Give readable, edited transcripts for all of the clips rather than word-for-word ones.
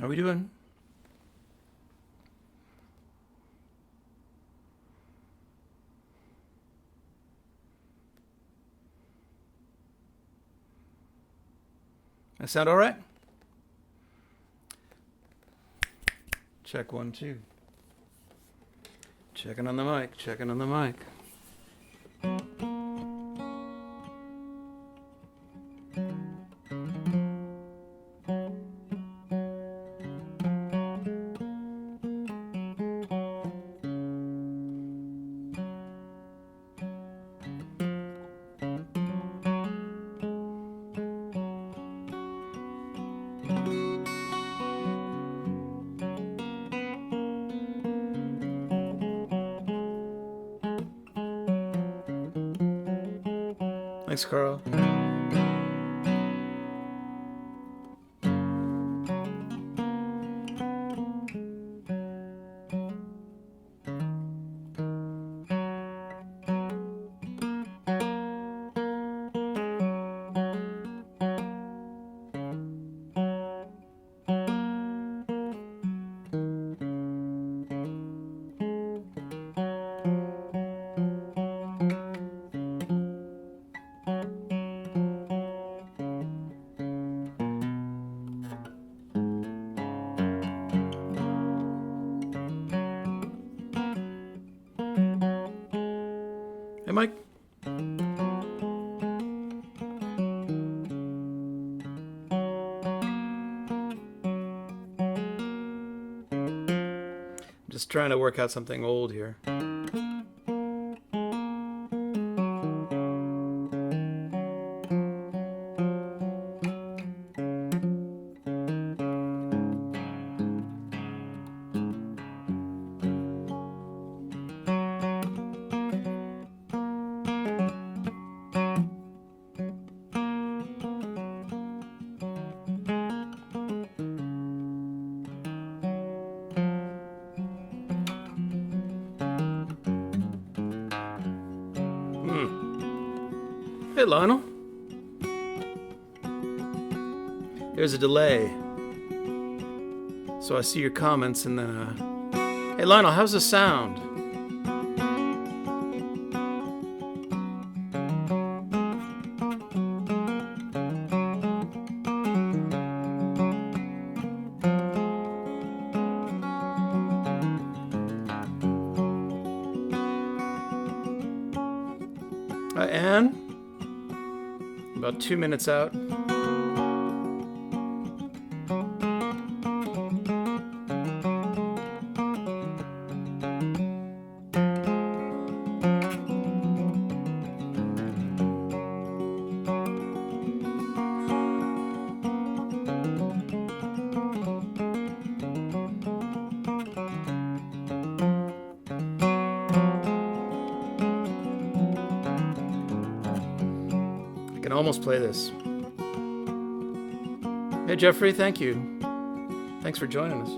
How are we doing? That sound all right? Check 1, 2. Checking on the mic, checking on the mic. Thanks, Carl. Hey, Mike. I'm just trying to work out something old here. Hey, Lionel. There's a delay. So I see your comments and then, Hey, Lionel, how's the sound? Anne? About 2 minutes out. I can almost play this. Hey, Jeffrey, thank you. Thanks for joining us.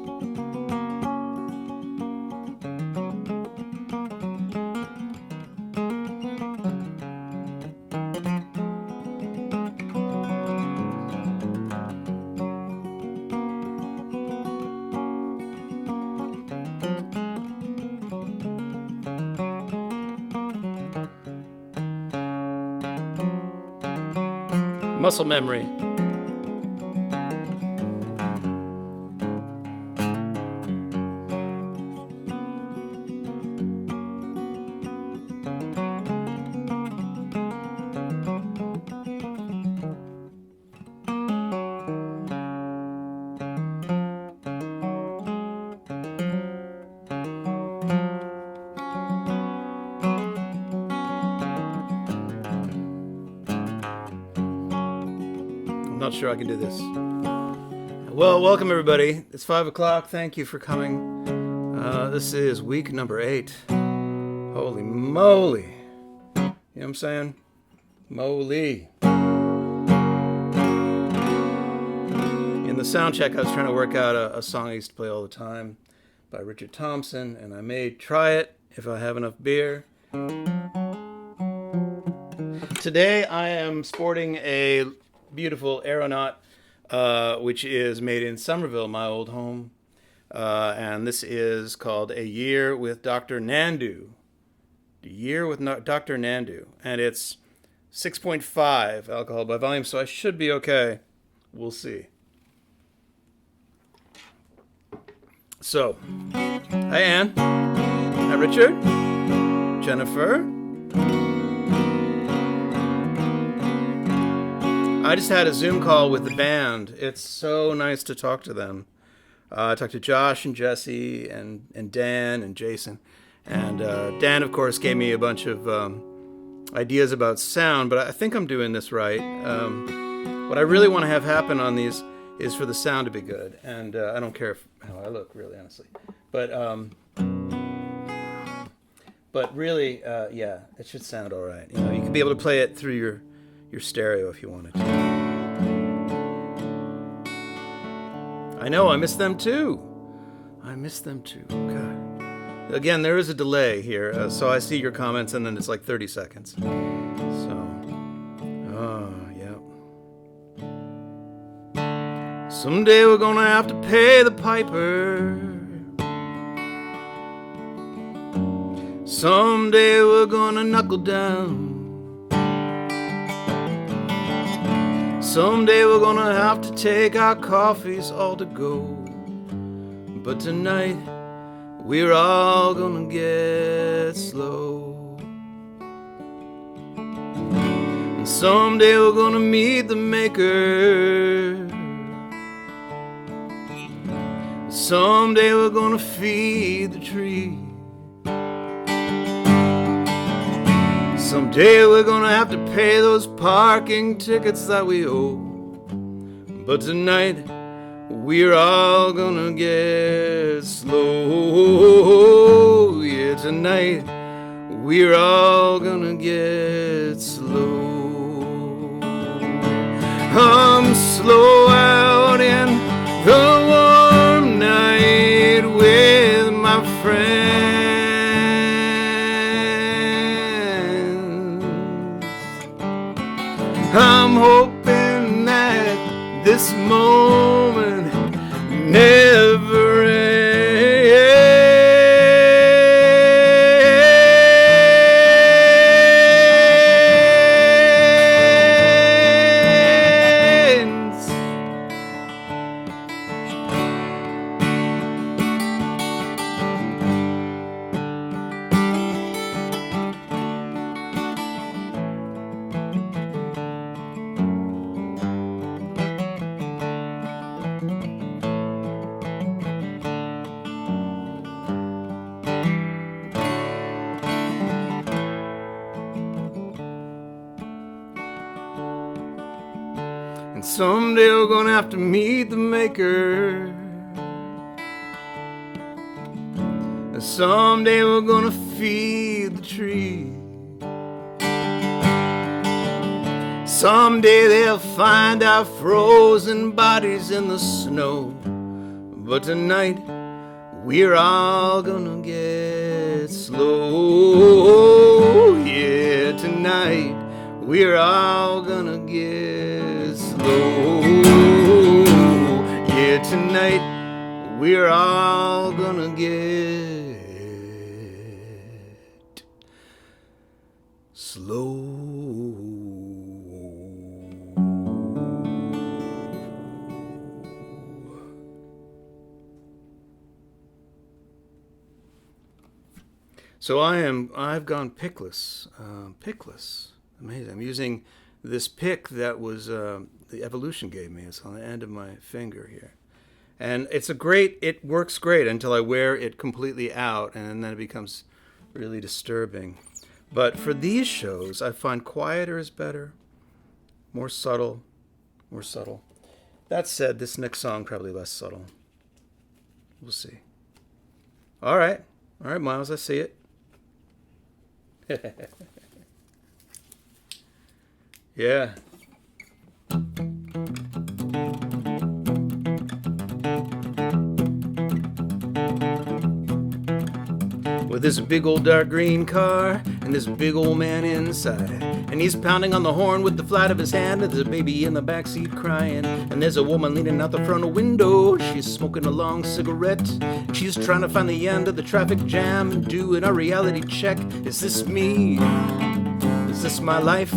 Muscle memory. Not sure I can do this. Well, welcome everybody. It's 5 o'clock. Thank you for coming. This is week number 8. Holy moly. You know what I'm saying? Moly. In the sound check, I was trying to work out a song I used to play all the time by Richard Thompson, and I may try it if I have enough beer. Today I am sporting a beautiful aeronaut which is made in Somerville, my old home. And this is called A Year with Dr. Nandu. A Year with Dr. Nandu. And it's 6.5 alcohol by volume, so I should be okay. We'll see. So, hi Anne. Hi Richard. Jennifer. I just had a Zoom call with the band. It's so nice to talk to them. I talked to Josh and Jesse and Dan and Jason. And Dan, of course, gave me a bunch of ideas about sound, but I think I'm doing this right. What I really want to have happen on these is for the sound to be good. And I don't care how I look, really, honestly. But really, yeah, it should sound all right. You know, you could be able to play it through your stereo if you wanted to. I know, I miss them too. God. Again, there is a delay here, so I see your comments and then it's like 30 seconds. So, oh, yeah. Someday we're gonna have to pay the piper. Someday we're gonna knuckle down. Someday we're gonna have to take our coffees all to go. But tonight we're all gonna get slow. And someday we're gonna meet the maker. Someday we're gonna feed the tree. Someday we're gonna have to pay those parking tickets that we owe. But tonight we're all gonna get slow. Yeah, tonight we're all gonna get slow. I'm slow out in the warm night with my friends. I'm hoping that this moment never ends. And someday we're gonna have to meet the maker. And someday we're gonna feed the tree. Someday they'll find our frozen bodies in the snow. But tonight we're all gonna get slow. Yeah, tonight we're all gonna get slow. Yeah, tonight we're all gonna get slow. So I've gone pickless. Amazing. I'm using this pick that was the Evolution gave me. It's on the end of my finger here. And it works great until I wear it completely out, and then it becomes really disturbing. But for these shows, I find quieter is better, more subtle. That said, this next song probably less subtle. We'll see. All right, Miles, I see it. Yeah. With this big old dark green car and this big old man inside. And he's pounding on the horn with the flat of his hand, and there's a baby in the backseat crying. And there's a woman leaning out the front window. She's smoking a long cigarette. She's trying to find the end of the traffic jam and doing a reality check. Is this me? Is this my life?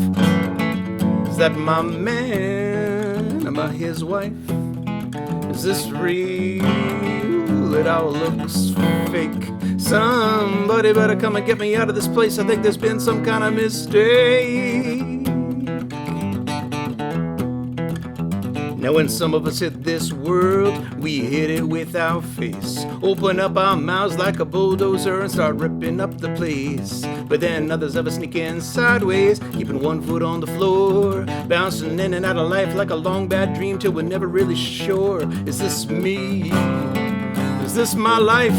Is that my man? Am I his wife? Is this real? It all looks fake. Somebody better come and get me out of this place. I think there's been some kind of mistake. Now when some of us hit this world, we hit it with our face. Open up our mouths like a bulldozer and start ripping up the place. But then others of us sneak in sideways, keeping one foot on the floor, bouncing in and out of life like a long bad dream till we're never really sure. Is this me? Is this my life?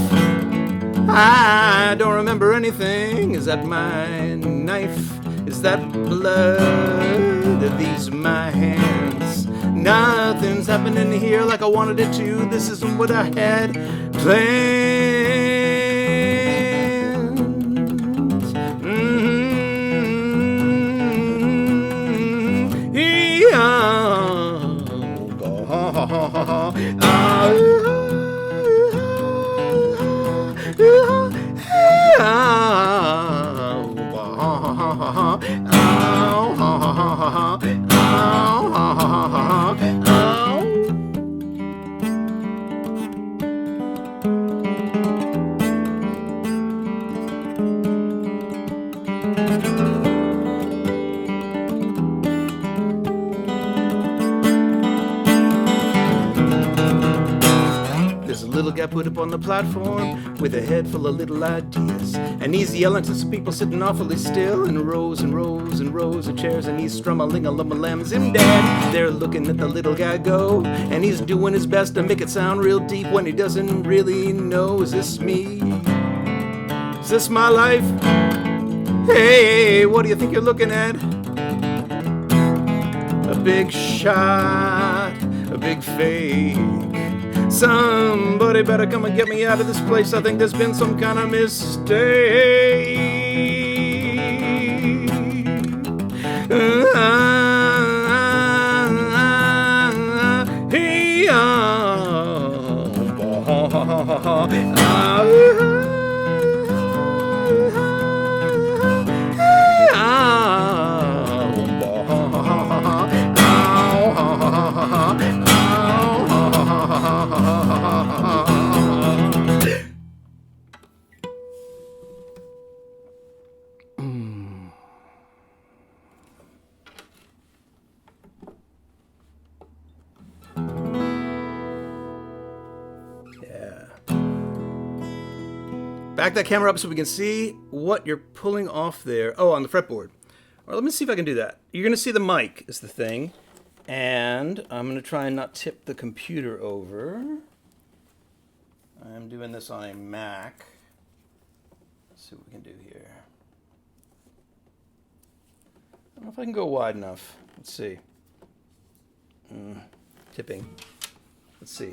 I don't remember anything. Is that my knife? Is that blood? Are these my hands? Nothing's happening here like I wanted it to. This isn't what I had planned. Little guy put up on the platform with a head full of little ideas, and he's yelling to some people sitting awfully still in rows and rows and rows of chairs, and he's strumming a lumberlam zim dad. They're looking at the little guy go, and he's doing his best to make it sound real deep when he doesn't really know. Is this me? Is this my life? Hey, what do you think you're looking at? A big shot, a big fake. Somebody better come and get me out of this place. I think there's been some kind of mistake. Back that camera up so we can see what you're pulling off there. Oh, on the fretboard. All right, let me see if I can do that. You're going to see the mic is the thing. And I'm going to try and not tip the computer over. I'm doing this on a Mac. Let's see what we can do here. I don't know if I can go wide enough. Let's see. Tipping. Let's see.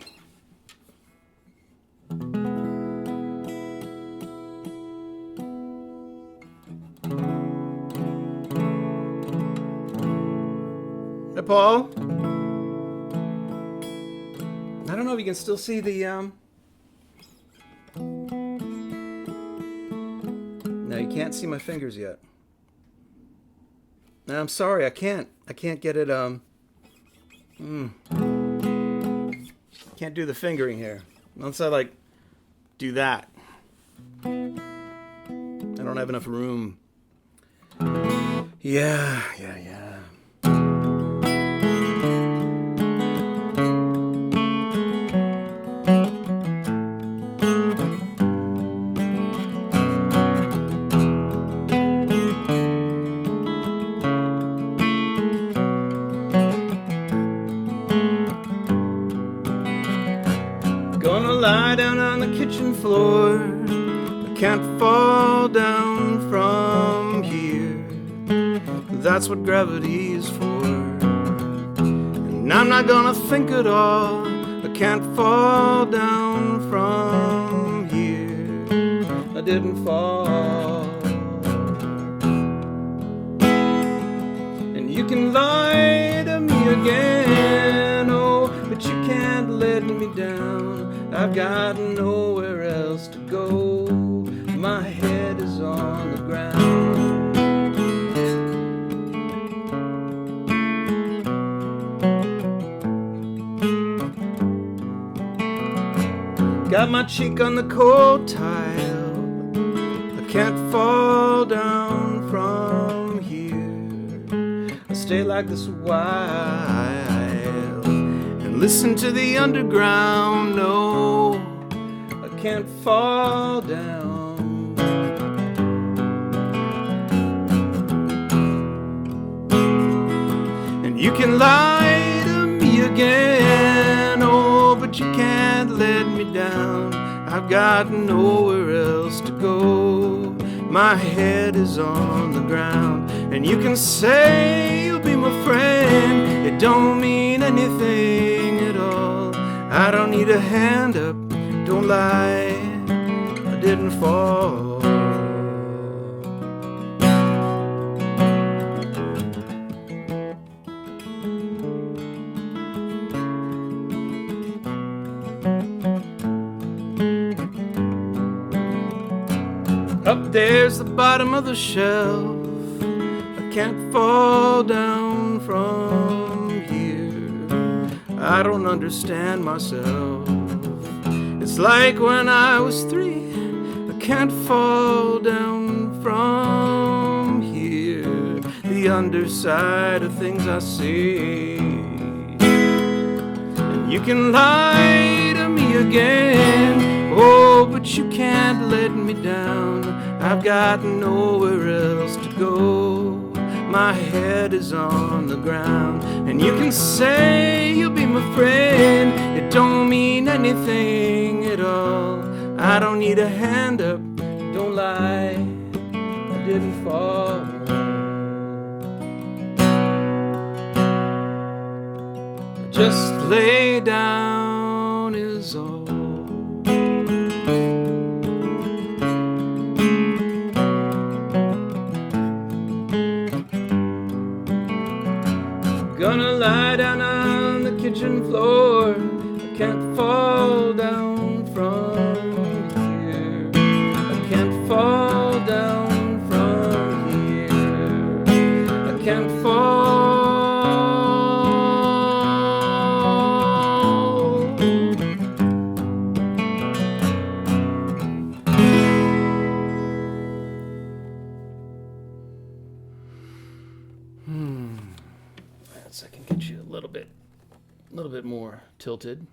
Hey, Paul. I don't know if you can still see the, No, you can't see my fingers yet. No, I'm sorry, I can't get it, Can't do the fingering here. Unless I, like, do that. I don't have enough room. Yeah. Gonna lie down on the kitchen floor. I can't fall down from here. That's what gravity is for. And I'm not gonna think at all. I can't fall down from here. I didn't fall. You can lie to me again, oh, but you can't let me down. I've got nowhere else to go. My head is on the ground. Got my cheek on the cold tile. I can't fall down from here. I'll stay like this a while and listen to the underground. No, I can't fall down. And you can lie to me again, oh, but you can't let me down. I've got nowhere else to go. My head is on the ground. And you can say you'll be my friend. It don't mean anything at all. I don't need a hand up, don't lie, I didn't fall. Up there's the bottom of the shelf. I can't fall down from here. I don't understand myself. It's like when I was 3. I can't fall down from here. The underside of things I see. And you can lie to me again, oh, but you can't let me down. I've got nowhere else to go. My head is on the ground. And you can say you'll be my friend. It don't mean anything at all. I don't need a hand up, don't lie, I didn't fall. Just lay down is all. Gonna lie down on the kitchen floor. I can't fall down from here. I can't fall down from here. I can't fall. I can get you a little bit more tilted.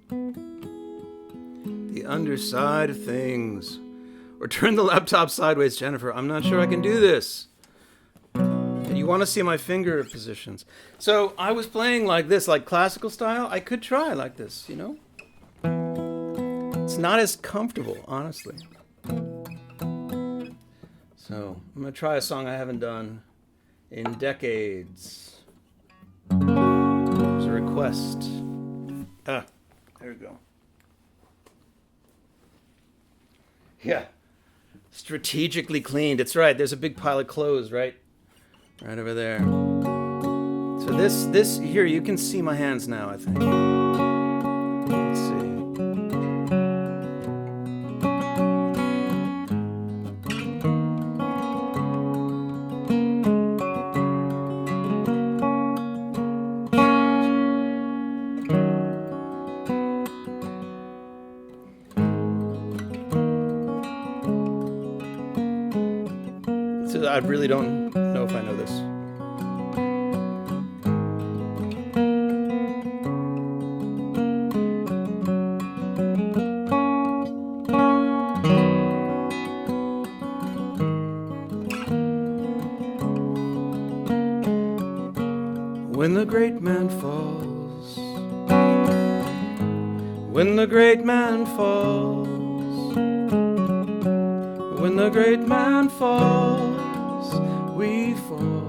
The underside of things. Or turn the laptop sideways, Jennifer. I'm not sure I can do this. And you want to see my finger positions. So I was playing like this, like classical style. I could try like this, you know? It's not as comfortable, honestly. So I'm going to try a song I haven't done in decades. There's a request. There we go. Yeah. Strategically cleaned. It's right. There's a big pile of clothes, right over there. So this here, you can see my hands now, I think. Let's see. I really don't know if I know this. When the great man falls, when the great man falls, when the great man falls, we fall,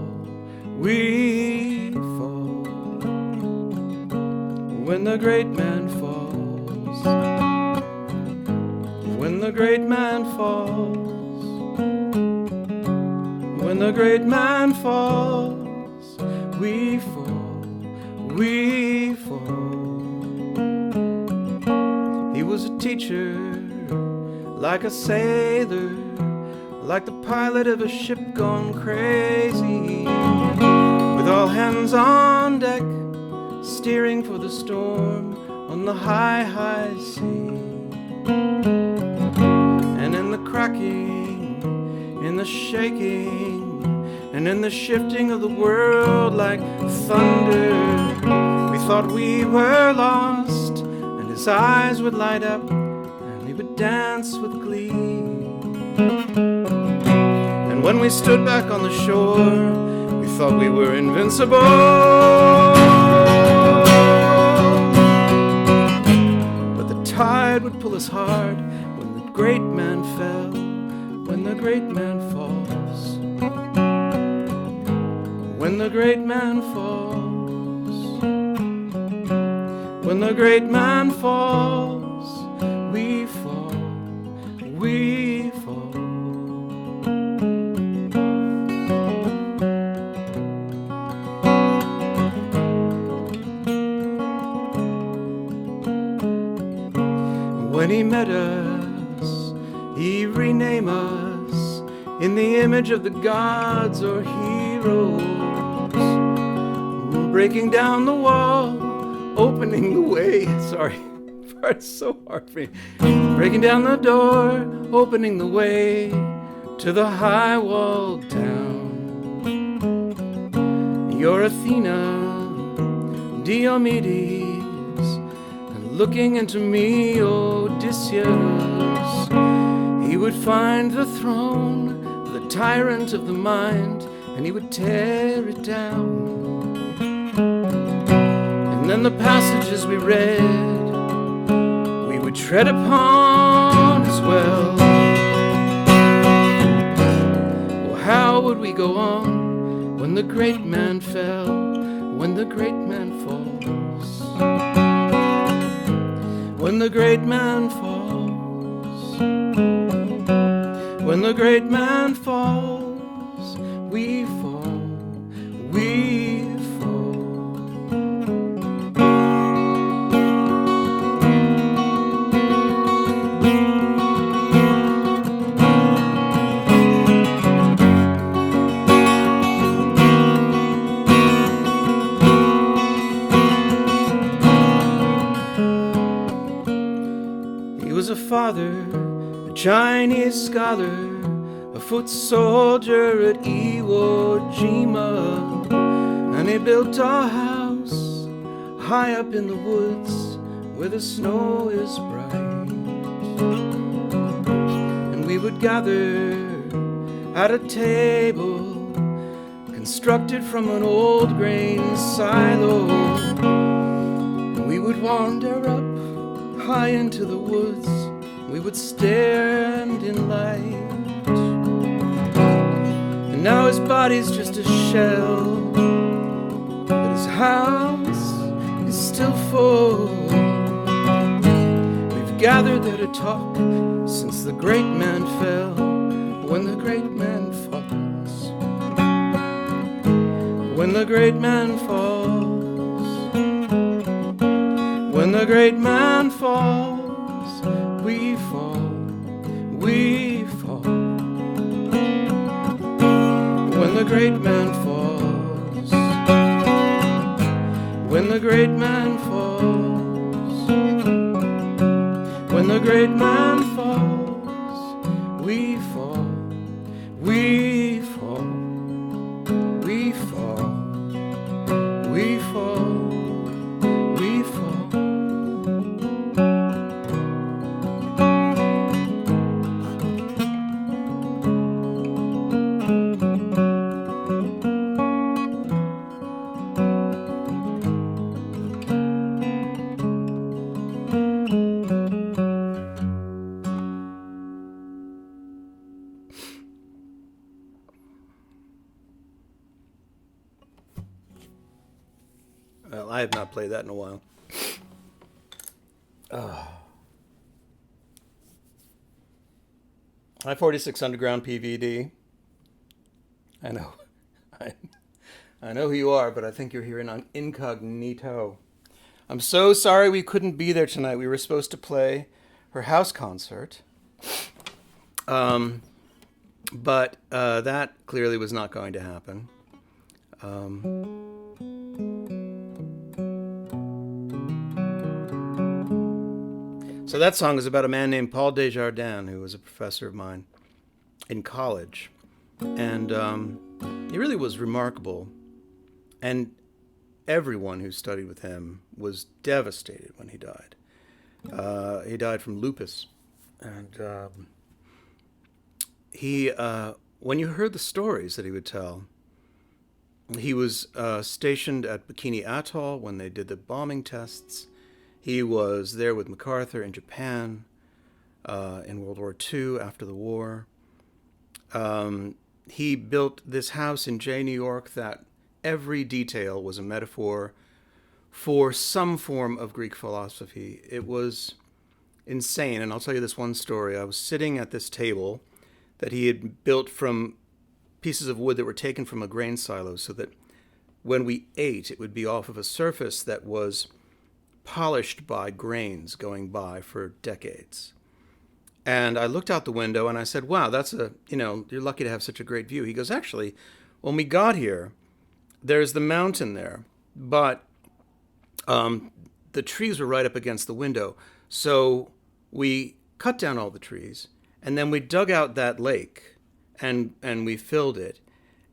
we fall. When the great man falls, when the great man falls, the great man falls, we fall, we fall. He was a teacher, like a sailor, like the pilot of a ship gone crazy, with all hands on deck, steering for the storm on the high, high sea. And in the cracking, in the shaking, and in the shifting of the world like thunder, we thought we were lost, and his eyes would light up, and he would dance with glee. And when we stood back on the shore, we thought we were invincible. But the tide would pull us hard when the great man fell, when the great man falls, when the great man falls, when the great man falls, we fall, we fall. When he met us, he renamed us in the image of the gods or heroes, breaking down the wall, opening the way. Sorry, it's so hard for me. Breaking down the door, opening the way to the high walled town. You're Athena, Diomedes, looking into me, Odysseus. He would find the throne, the tyrant of the mind, and he would tear it down. And then the passages we read, we would tread upon as well. Well, how would we go on when the great man fell, when the great man falls? When the great man falls, when the great man falls, we fall, we fall. He was a father, a Chinese scholar, a foot soldier at Iwo Jima, and he built a house high up in the woods where the snow is bright. And we would gather at a table constructed from an old grain silo, and we would wander up high into the woods, we would stand in light. And now his body's just a shell, but his house is still full. We've gathered there to talk since the great man fell, when the great man falls, when the great man falls, when the great man falls, we fall, we fall. When the great man falls, when the great man falls, when the great man falls, we fall, we fall, we fall, we fall, we fall. Well, I have not played that in a while. I 46 Underground PVD. I know. I, I know who you are, but I think you're here in incognito. I'm so sorry we couldn't be there tonight. We were supposed to play her house concert. But that clearly was not going to happen. So that song is about a man named Paul Desjardins, who was a professor of mine in college. And he really was remarkable. And everyone who studied with him was devastated when he died. He died from lupus. And when you heard the stories that he would tell, he was stationed at Bikini Atoll when they did the bombing tests. He was there with MacArthur in Japan in World War II after the war. He built this house in Jay, New York that every detail was a metaphor for some form of Greek philosophy. It was insane. And I'll tell you this one story. I was sitting at this table that he had built from pieces of wood that were taken from a grain silo so that when we ate, it would be off of a surface that was polished by grains going by for decades. And I looked out the window and I said, wow, you're lucky to have such a great view. He goes, actually, when we got here, there's the mountain there, but the trees were right up against the window. So we cut down all the trees and then we dug out that lake and we filled it.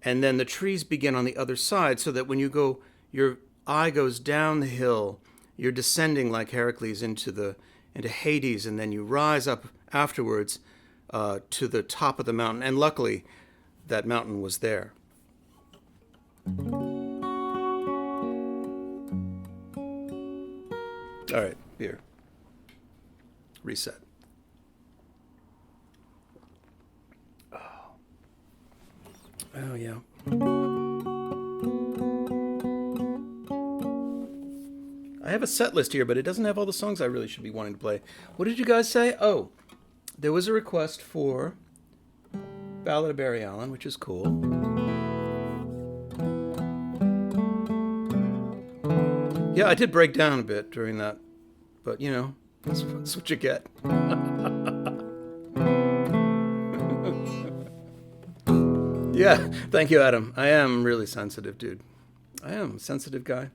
And then the trees begin on the other side so that when you go, your eye goes down the hill, you're descending like Heracles into Hades, and then you rise up afterwards to the top of the mountain. And luckily, that mountain was there. All right, here. Reset. Oh, yeah. I have a set list here, but it doesn't have all the songs I really should be wanting to play. What did you guys say? Oh, there was a request for Ballad of Barry Allen, which is cool. Yeah, I did break down a bit during that, but that's what you get. Yeah, thank you, Adam. I am really sensitive, dude. I am a sensitive guy.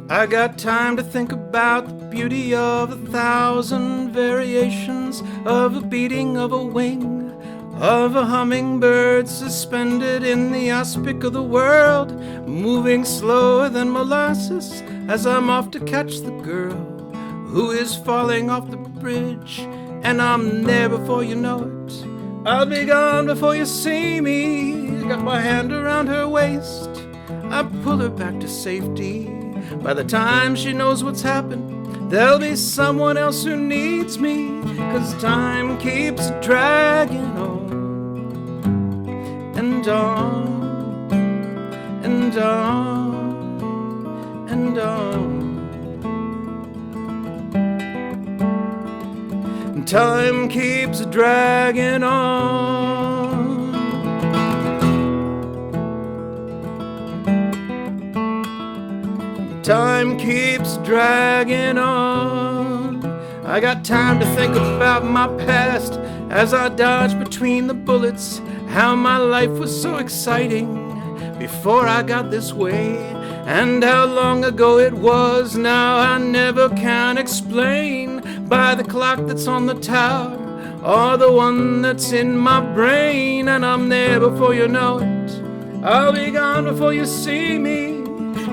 I got time to think about the beauty of 1,000 variations of the beating of a wing, of a hummingbird suspended in the aspic of the world, moving slower than molasses as I'm off to catch the girl who is falling off the bridge, and I'm there before you know it. I'll be gone before you see me. Got my hand around her waist, I pull her back to safety. By the time she knows what's happened, there'll be someone else who needs me, 'cause time keeps dragging on and on and on and on. And time keeps dragging on. Time keeps dragging on. I got time to think about my past as I dodge between the bullets, how my life was so exciting before I got this way, and how long ago it was now I never can explain, by the clock that's on the tower or the one that's in my brain. And I'm there before you know it, I'll be gone before you see me.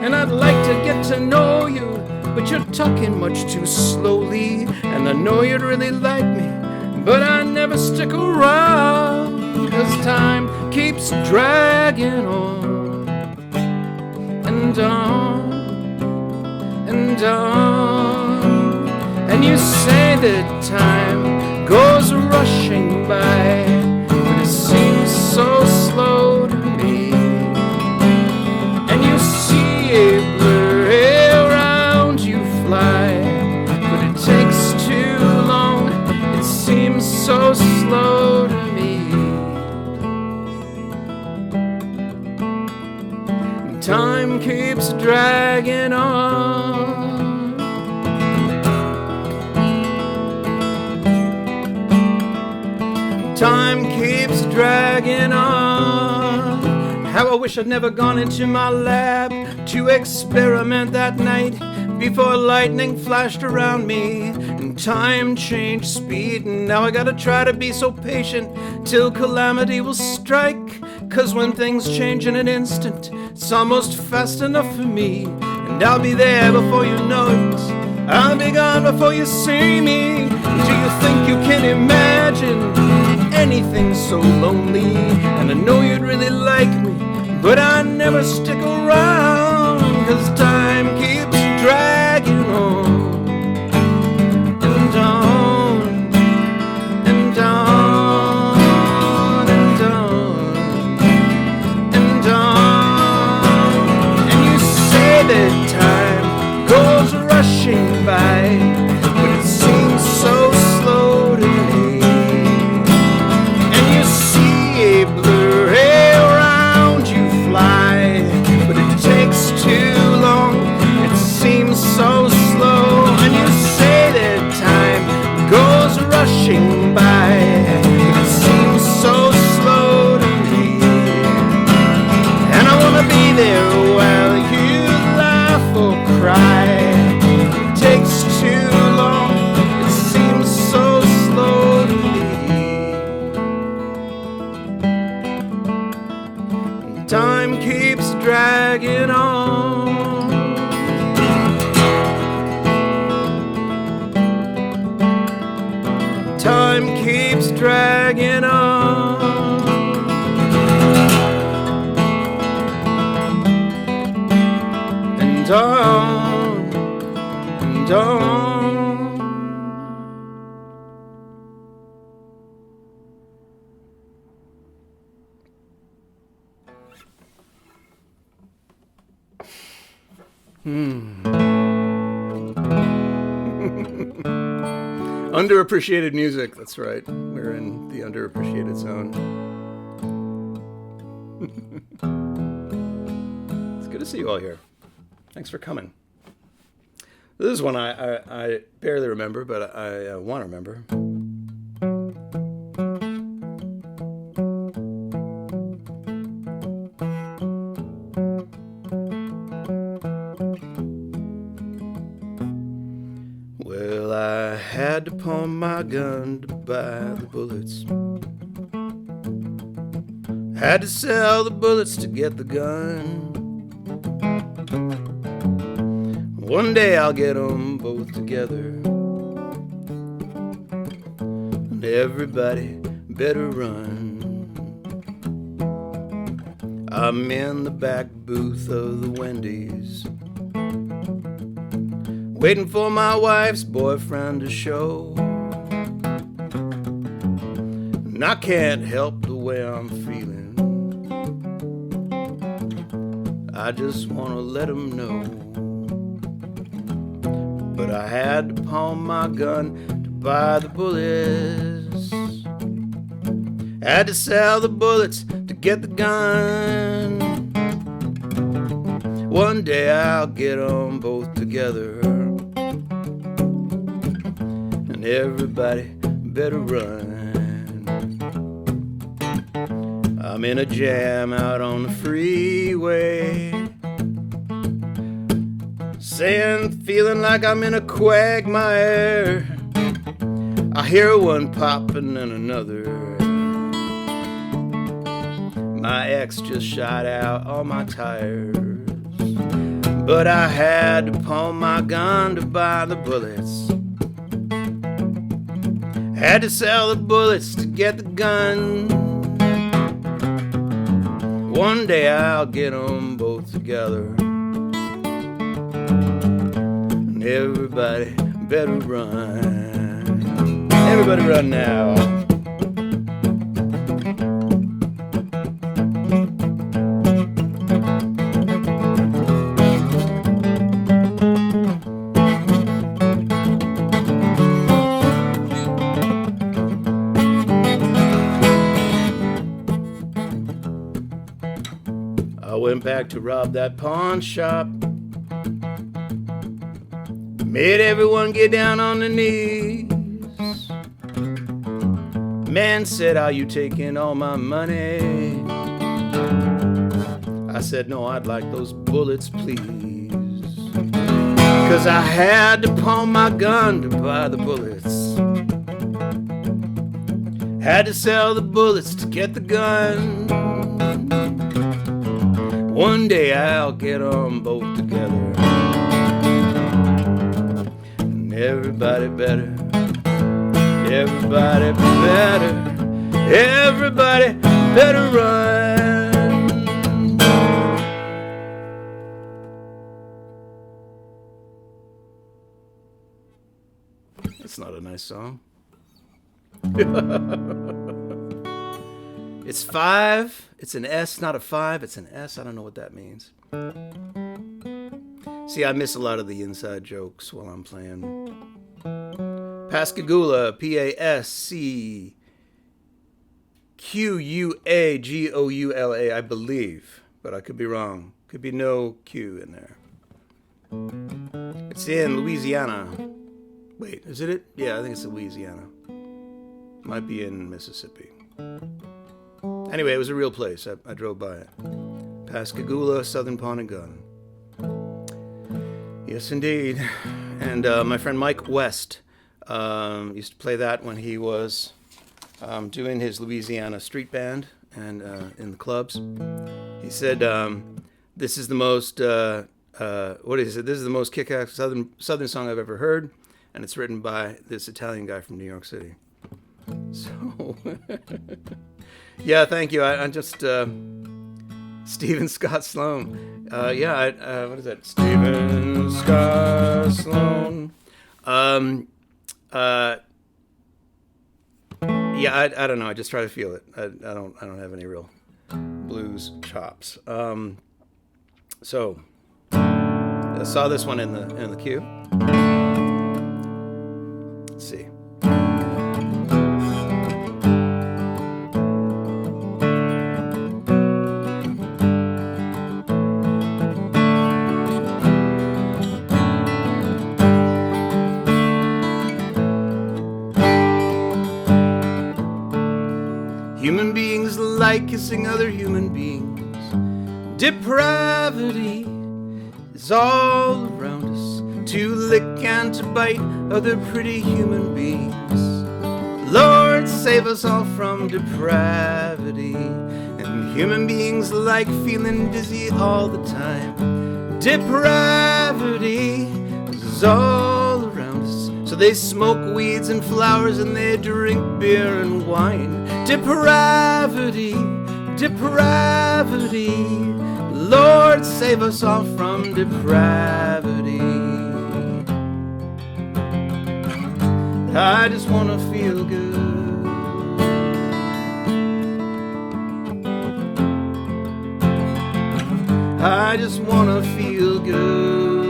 And I'd like to get to know you but you're talking much too slowly. And I know you'd really like me, but I never stick around, 'cause time keeps dragging on and on and on. And you say that time goes rushing by, but it seems so slow to me. And you see a blur around you fly, but it takes too long, it seems so slow to me. Time keeps dragging on. Time keeps dragging on. How I wish I'd never gone into my lab to experiment that night before lightning flashed around me and time changed speed. And now I gotta try to be so patient till calamity will strike, 'cause when things change in an instant, it's almost fast enough for me. And I'll be there before you know it, I'll be gone before you see me. Do you think you can imagine anything so lonely? And I know you'd really like me, but I never stick around, 'cause time keeps dragging on and on and on and on and on. And you say that time goes rushing by, but it seems so slow to me. And you see a blur around you fly, but it takes too long, it seems so slow. And you say that time goes rushing by, but it seems so slow to me. And I wanna be there while you laugh or cry. It takes too long, it seems so slow to me. And time keeps dragging on. Time keeps dragging on and on and on. Underappreciated music, that's right. We're in the underappreciated zone. It's good to see you all here. Thanks for coming. This is one I barely remember, but I want to remember. Well, I had to pawn my gun to buy the bullets. Had to sell the bullets to get the gun. One day I'll get them both together, and everybody better run. I'm in the back booth of the Wendy's, waiting for my wife's boyfriend to show. And I can't help the way I'm feeling, I just want to let him know. But I had to pawn my gun to buy the bullets. Had to sell the bullets to get the gun. One day I'll get them both together, and everybody better run. I'm in a jam out on the freeway, feeling like I'm in a quagmire. I hear one popping and another. My ex just shot out all my tires, but I had to pawn my gun to buy the bullets. Had to sell the bullets to get the gun. One day I'll get them both together. And everybody better run. Everybody run now. I went back to rob that pawn shop. Made everyone get down on their knees. Man said, "Are you taking all my money?" I said, "No, I'd like those bullets, please." 'Cause I had to pawn my gun to buy the bullets. Had to sell the bullets to get the gun. One day I'll get them both together. And everybody better, everybody better, everybody better run. It's not a nice song. It's 5. It's an S, not a 5. It's an S. I don't know what that means. See, I miss a lot of the inside jokes while I'm playing. Pascagoula, Pasquagoula, I believe, but I could be wrong. Could be no Q in there. It's in Louisiana. Wait, is it? Yeah, I think it's Louisiana. Might be in Mississippi. Anyway, it was a real place. I drove by it. Pascagoula, Southern Pawn and Gun. Yes, indeed. And my friend Mike West used to play that when he was doing his Louisiana street band and in the clubs. He said, "This is the most what is it? This is the most kick-ass Southern song I've ever heard, and it's written by this Italian guy from New York City." So, yeah, thank you. I'm just Stephen Scott Sloan. What is that? Stephen Scott Sloan. I don't know. I just try to feel it. I don't have any real blues chops. So I saw this one in the queue. Let's see. Human beings like kissing other human beings. Depravity is all around us, to lick and to bite other pretty human beings. Lord, save us all from depravity. And human beings like feeling dizzy all the time. Depravity is all around us, so they smoke weeds and flowers and they drink beer and wine. Depravity, depravity. Lord, save us all from depravity. I just want to feel good. I just want to feel good.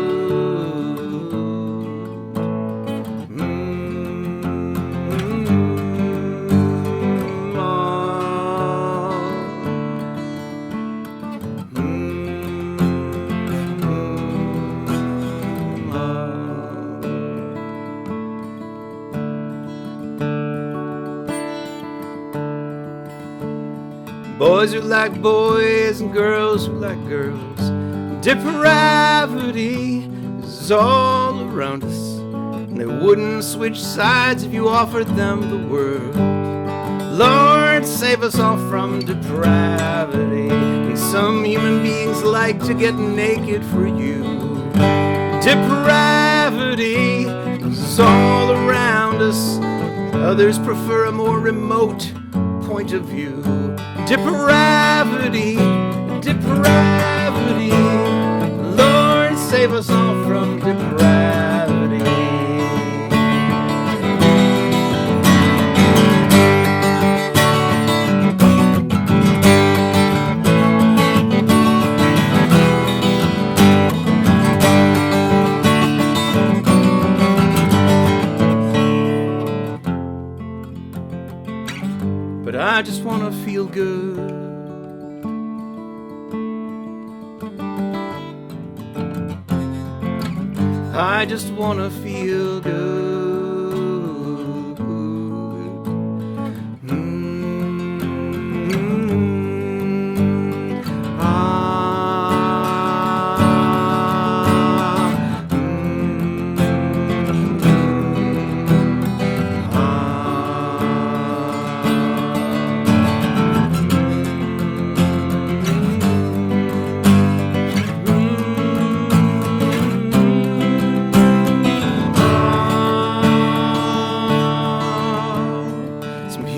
Boys who like boys and girls who like girls. Depravity is all around us, and they wouldn't switch sides if you offered them the world. Lord, save us all from depravity. And some human beings like to get naked for you. Depravity is all around us. Others prefer a more remote point of view. Depravity, depravity. Lord, save us all from depravity. But I just want to feel good. I just want to feel good.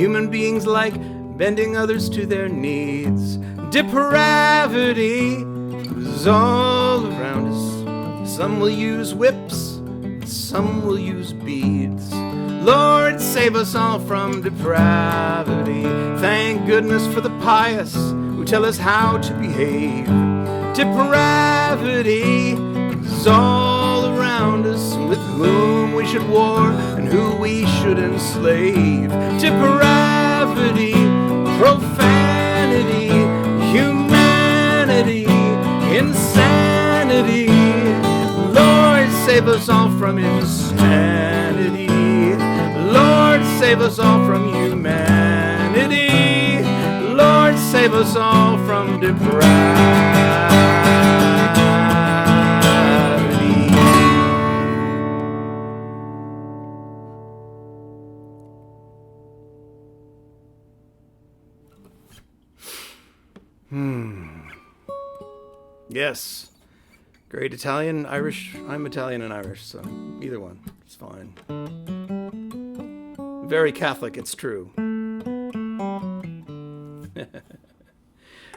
Human beings like bending others to their needs. Depravity is all around us. Some will use whips, some will use beads. Lord, save us all from depravity. Thank goodness for the pious who tell us how to behave. Depravity is all around us, with whom we should war and who we should enslave. Depravity, profanity, humanity, insanity. Lord, save us all from insanity. Lord, save us all from humanity. Lord, save us all from depravity. Yes. Great Italian, Irish. I'm Italian and Irish, so either one. It's fine. Very Catholic, it's true.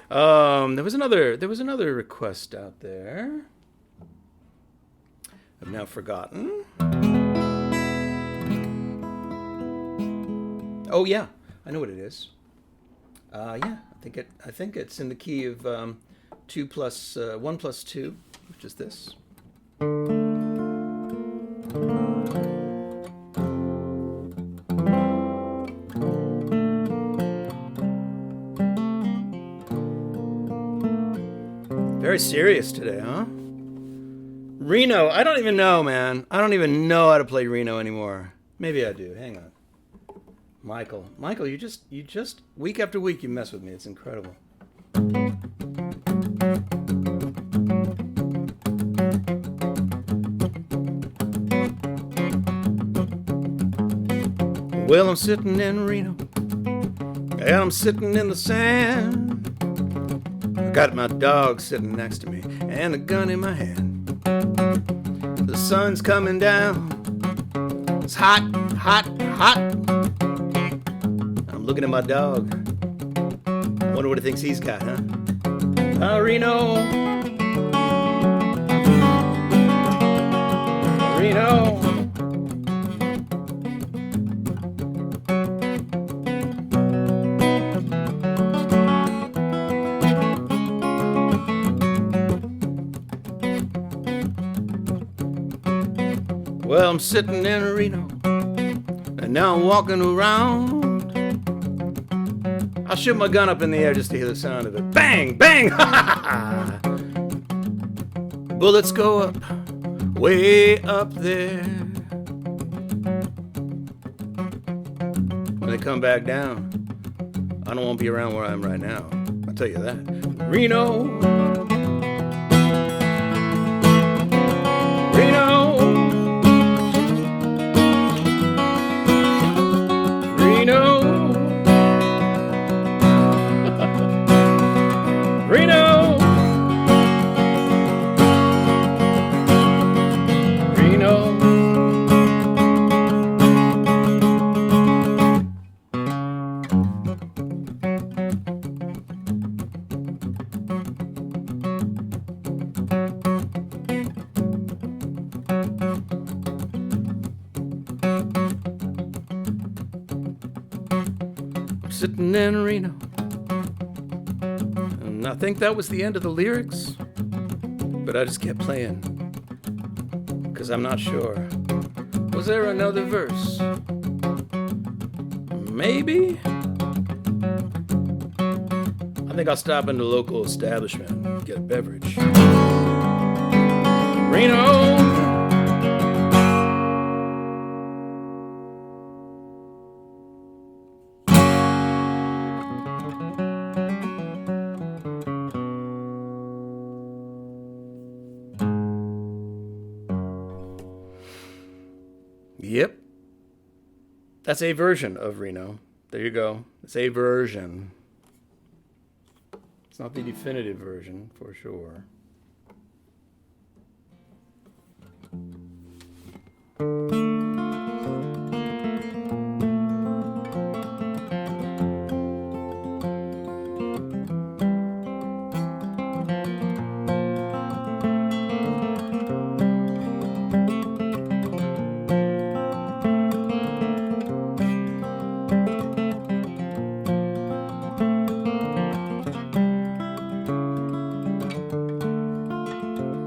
There was another request out there. I've now forgotten. Oh yeah, I know what it is. Yeah, I think it's in the key of 1 + 2, which is this. Very serious today, huh? Reno, I don't even know, man. I don't even know how to play Reno anymore. Maybe I do. Hang on. Michael, you just week after week you mess with me. It's incredible. Well, I'm sitting in Reno, and I'm sitting in the sand. I got my dog sitting next to me, and a gun in my hand. The sun's coming down. It's hot, hot, hot. I'm looking at my dog. I wonder what he thinks he's got, huh? Reno. Reno. Well, I'm sitting in Reno, and now I'm walking around. I'll shoot my gun up in the air just to hear the sound of it. Bang, bang, ha ha ha. Bullets go up, way up there. When they come back down, I don't want to be around where I am right now. I'll tell you that. Reno. Reno. sitting in Reno. And I think that was the end of the lyrics, but I just kept playing, 'cause I'm not sure. Was there another verse? Maybe? I think I'll stop in the local establishment and get a beverage. Reno! Yep. That's a version of Reno. There you go. It's a version. It's not the definitive version, for sure.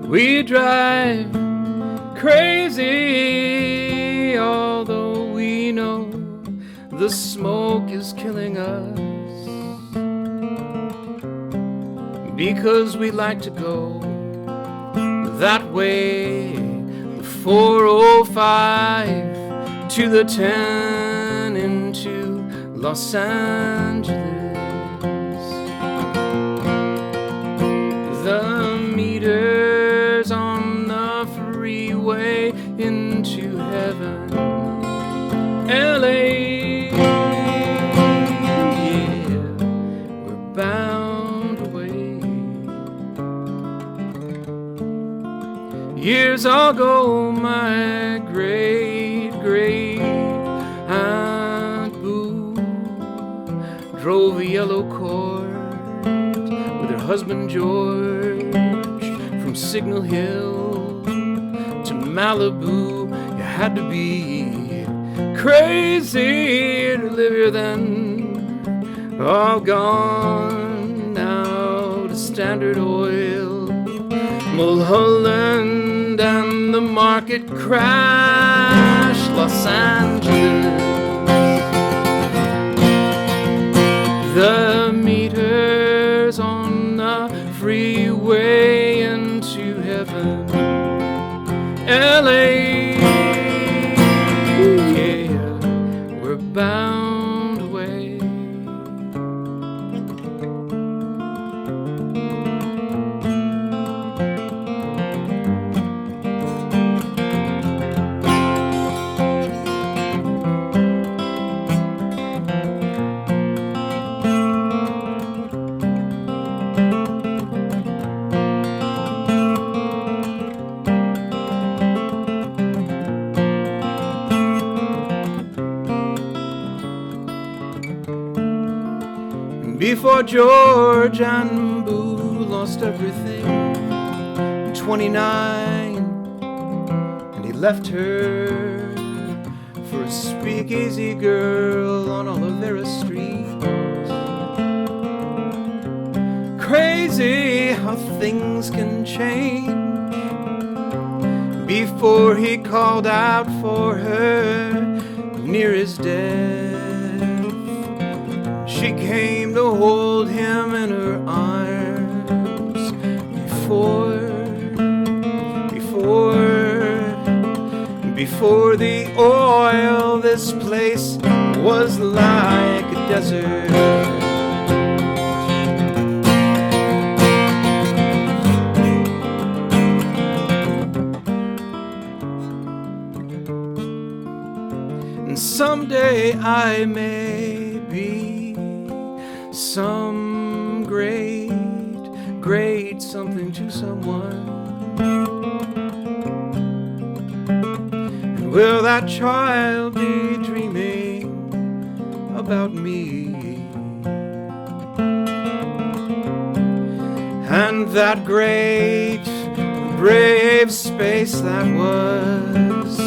We drive crazy, although we know the smoke is killing us, because we like to go that way. The 405 to the 10 into Los Angeles. The meters on the freeway into heaven, LA, yeah, we're bound away. Years ago, my great Aunt Boo drove a yellow Corvette with her husband George from Signal Hill to Malibu. You had to be crazy to live here then. All gone now to Standard Oil, Mulholland, and the market crash, Los Angeles. The meters on the freeway into heaven, LA, yeah, we're bound away. Before George and Boo lost everything in 29, and he left her for a speakeasy girl on Olivera Street. Crazy how things can change. Before he called out for her near his death, she came to hold him in her arms. Before the oil, this place was like a desert. And someday I may be some great something to someone. And will that child be dreaming about me? And that great brave space that was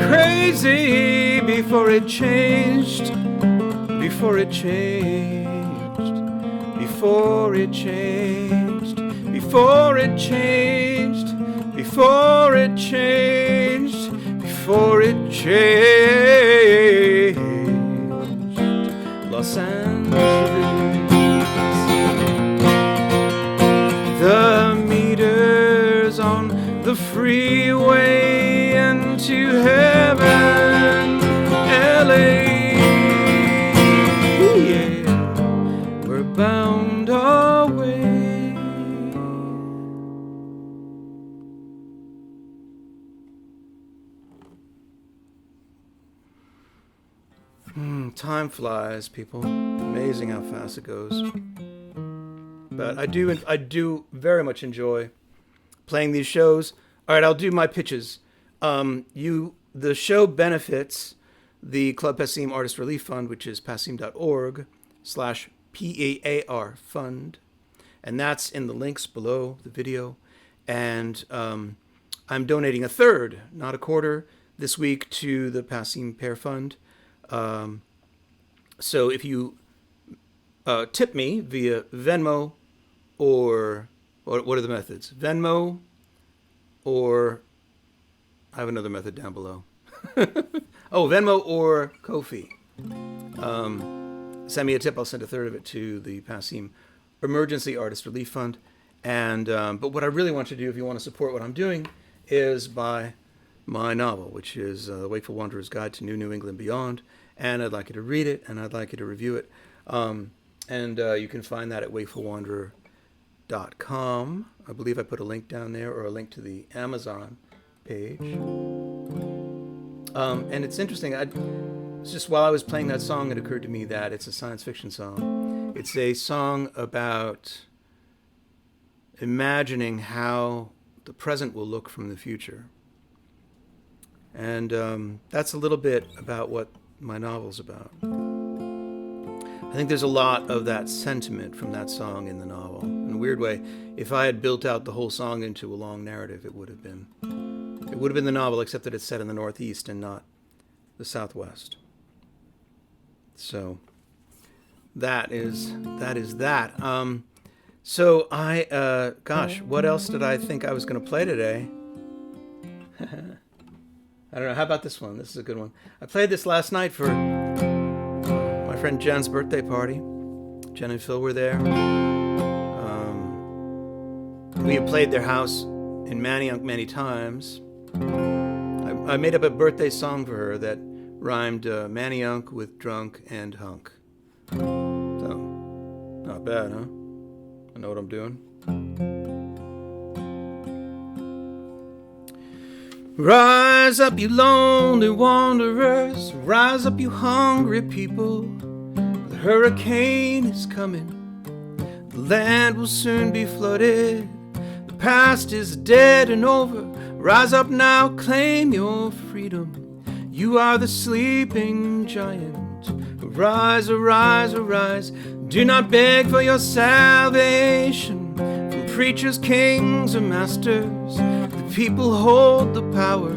crazy before it changed, before it changed, before it changed, before it changed, before it changed, before it changed. Los Angeles. The meters on the freeway into heaven, LA. Yeah, we're bound away. Time flies, people. Amazing how fast it goes. But I do very much enjoy playing these shows. All right, I'll do my pitches. The show benefits the Club Passim Artist Relief Fund, which is passim.org/PAAR fund. And that's in the links below the video. And I'm donating a third, not a quarter, this week to the Passim Pear Fund. So if you tip me via Venmo or what are the methods? Venmo, or I have another method down below. Oh, Venmo or Ko-fi. Send me a tip. I'll send a third of it to the Passim Emergency Artist Relief Fund. And but what I really want you to do, if you want to support what I'm doing, is buy my novel, which is The Wakeful Wanderer's Guide to New England Beyond. And I'd like you to read it, and I'd like you to review it. And you can find that at wakefulwanderer.com. I believe I put a link down there, or a link to the Amazon page. And it's interesting. It's just while I was playing that song, it occurred to me that it's a science fiction song. It's a song about imagining how the present will look from the future. And that's a little bit about what my novel's about. I think there's a lot of that sentiment from that song in the novel. In a weird way, if I had built out the whole song into a long narrative, it would have been the novel, except that it's set in the Northeast and not the Southwest. So that is that. So gosh, what else did I think I was going to play today? I don't know. How about this one? This is a good one. I played this last night for my friend Jen's birthday party. Jen and Phil were there. We had played their house in Manayunk many times. I made up a birthday song for her that rhymed Manayunk with drunk and hunk. So, not bad, huh? I know what I'm doing. Rise up, you lonely wanderers. Rise up, you hungry people. The hurricane is coming. The land will soon be flooded. The past is dead and over. Rise up now, claim your freedom. You are the sleeping giant. Arise, arise, arise. Do not beg for your salvation from preachers, kings, or masters. People hold the power.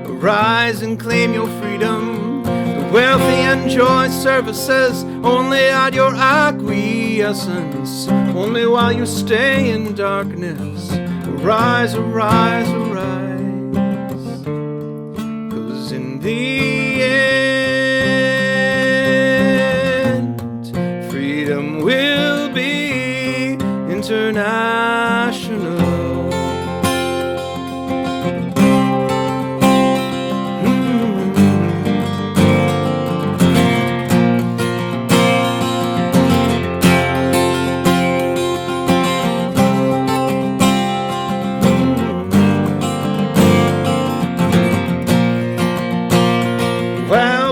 Arise and claim your freedom. The wealthy enjoy services only at your acquiescence, only while you stay in darkness. Arise, arise, arise. 'Cause in the end, freedom will be international.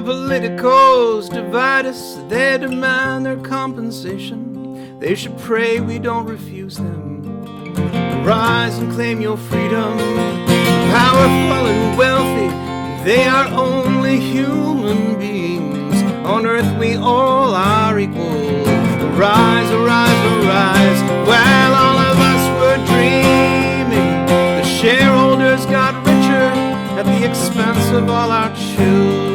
Politicals divide us, they demand their compensation. They should pray we don't refuse them. Rise and claim your freedom. Powerful and wealthy, they are only human beings. On earth we all are equal. Arise, arise, arise. While all of us were dreaming, the shareholders got richer at the expense of all our children.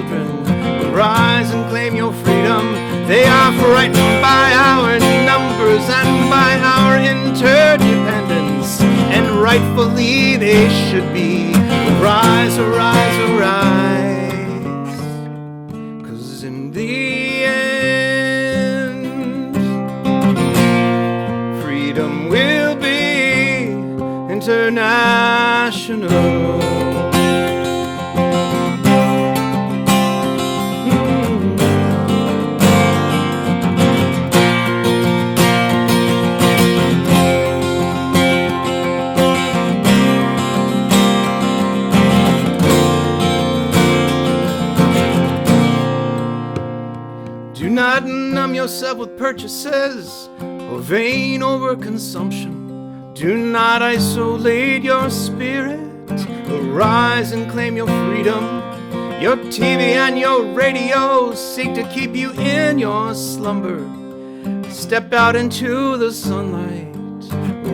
Rise and claim your freedom. They are frightened by our numbers and by our interdependence, and rightfully they should be. Arise, arise, arise, 'cause in the end, freedom will be international. Do not numb yourself with purchases or vain overconsumption. Do not isolate your spirit. Arise and claim your freedom. Your TV and your radio seek to keep you in your slumber. Step out into the sunlight.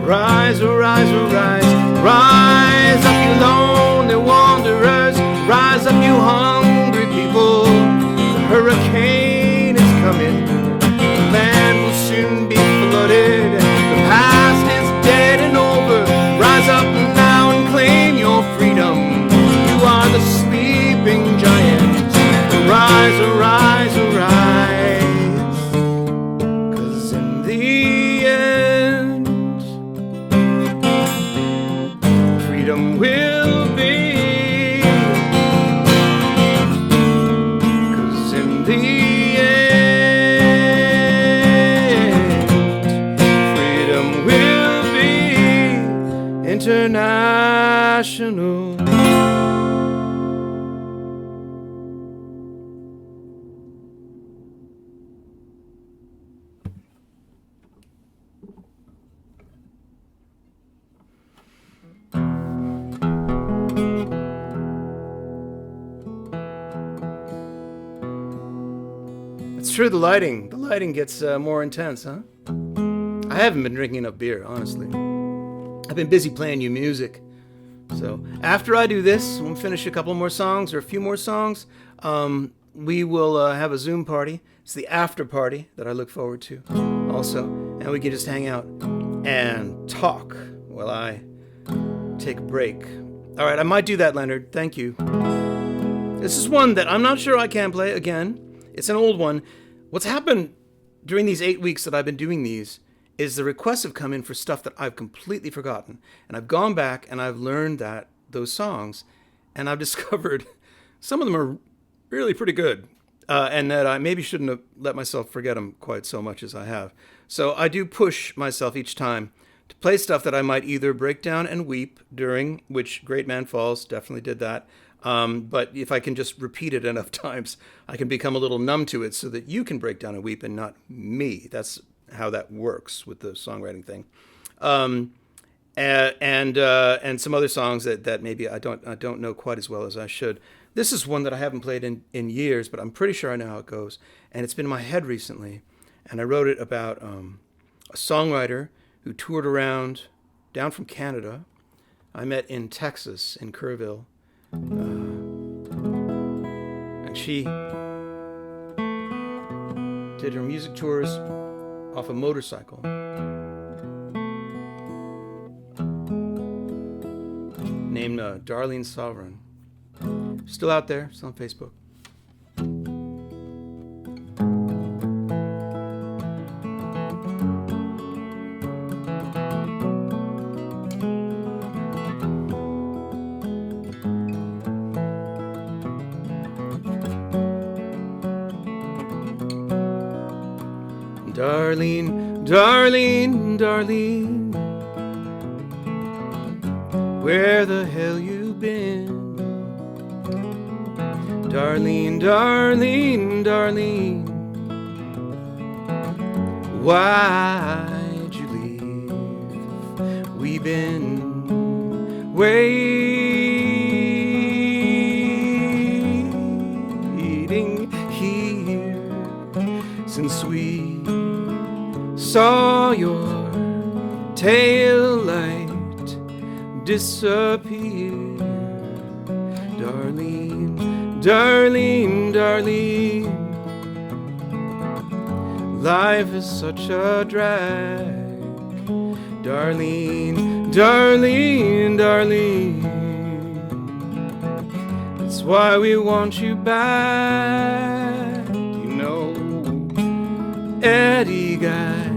Arise, arise, arise. Rise up, you lonely wanderers. Rise up, you hungry people. The hurricane is coming. The land will soon be flooded. The past is dead and over. Rise up now and claim your freedom. You are the sleeping giant. Arise, arise, arise. 'Cause in the end, freedom will be. 'Cause in the international. It's true, the lighting gets more intense, huh? I haven't been drinking enough beer, honestly. I've been busy playing you music. So after I do this, we'll finish a couple more songs or a few more songs. We will have a Zoom party. It's the after party that I look forward to also. And we can just hang out and talk while I take a break. All right, I might do that, Leonard. Thank you. This is one that I'm not sure I can play again. It's an old one. What's happened during these 8 weeks that I've been doing these is the requests have come in for stuff that I've completely forgotten. And I've gone back and I've learned those songs, and I've discovered some of them are really pretty good. And that I maybe shouldn't have let myself forget them quite so much as I have. So I do push myself each time to play stuff that I might either break down and weep during, which Great Man Falls definitely did that. But if I can just repeat it enough times, I can become a little numb to it so that you can break down and weep and not me. That's how that works with the songwriting thing. And some other songs that maybe I don't know quite as well as I should. This is one that I haven't played in years, but I'm pretty sure I know how it goes. And it's been in my head recently. And I wrote it about a songwriter who toured around down from Canada. I met in Texas, in Kerrville. And she did her music tours off a motorcycle. Named Darlene Sovereign. Still out there, still on Facebook. Darlene, Darlene, Darlene, where the hell you been? Darlene, Darlene, Darlene, why'd you leave? We've been waiting here since we saw your tail light disappear. Darlene, Darlene, Darlene, life is such a drag. Darlene, Darlene, Darlene, that's why we want you back. You know, Eddie got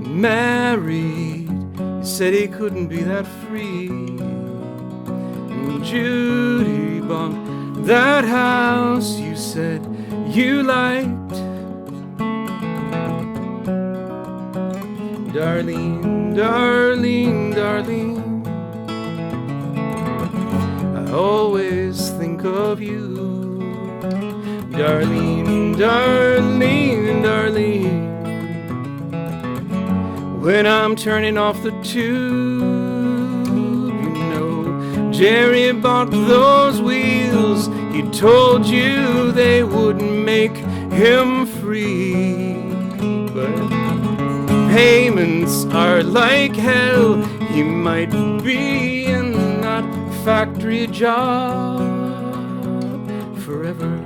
married. He said he couldn't be that free. And Judy bought that house you said you liked. Darlene, Darlene, Darlene, I always think of you. Darlene, Darlene, Darlene, when I'm turning off the tube, you know, Jerry bought those wheels. He told you they wouldn't make him free, but payments are like hell. He might be in that factory job forever.